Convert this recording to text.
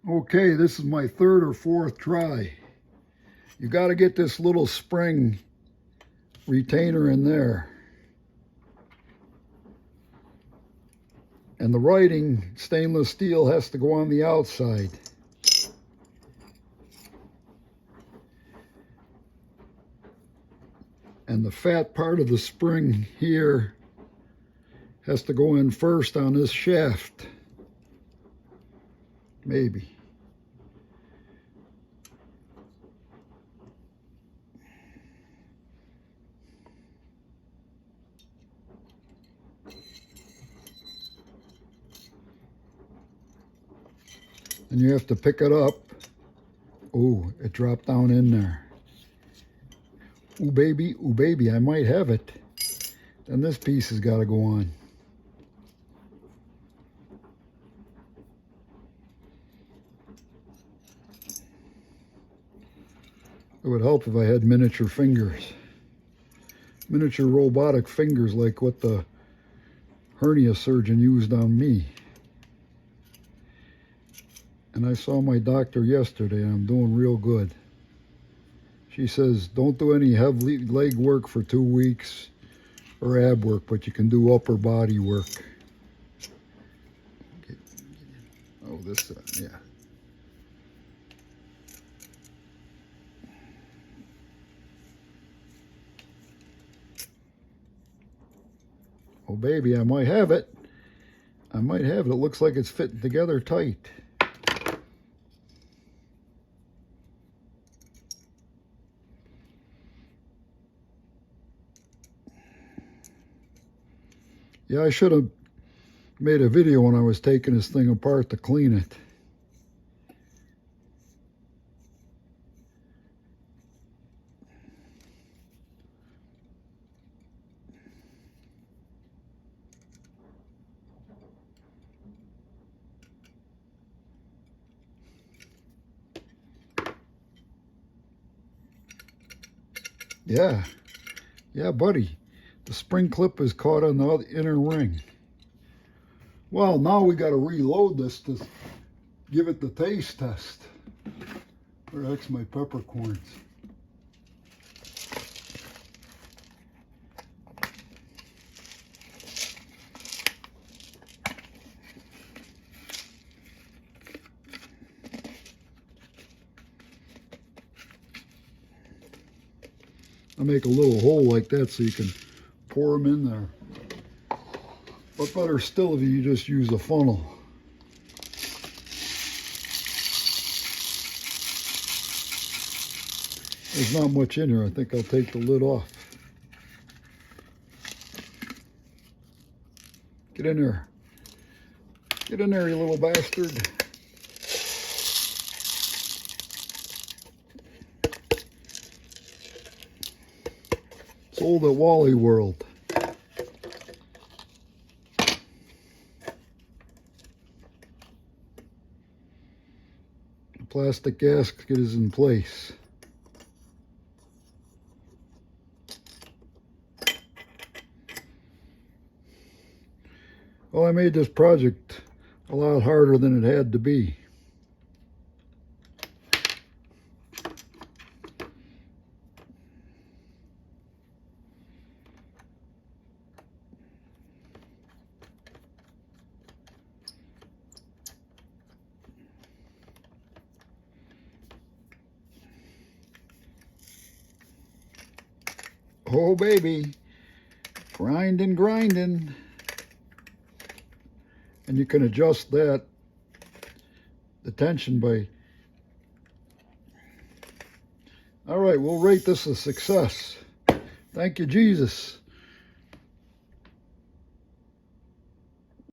Okay, this is my third or fourth try. You got to get this little spring retainer in there. And the writing, stainless steel, has to go on the outside. And the fat part of the spring here has to go in first on this shaft. Maybe. And you have to pick it up. Oh, it dropped down in there. Ooh baby, I might have it. Then this piece has got to go on. It would help if I had miniature fingers. Miniature robotic fingers like what the hernia surgeon used on me. And I saw my doctor yesterday and I'm doing real good. She says don't do any heavy leg work for 2 weeks or ab work, but you can do upper body work. Oh, this, yeah. Oh baby, I might have it. I might have it. It looks like it's fitting together tight. Yeah, I should have made a video when I was taking this thing apart to clean it. Yeah, buddy. The spring clip is caught on the inner ring. Well, now we got to reload this to give it the taste test. Where the heck's my peppercorns? I make a little hole like that so you can pour them in there. But better still if you just use a funnel. There's not much in here. I think I'll take the lid off. Get in there. Get in there, you little bastard. Sold at Wally World. The plastic gasket is in place. Well, I made this project a lot harder than it had to be. Oh baby, grinding. And you can adjust that, the tension by... All right, we'll rate this a success. Thank you, Jesus.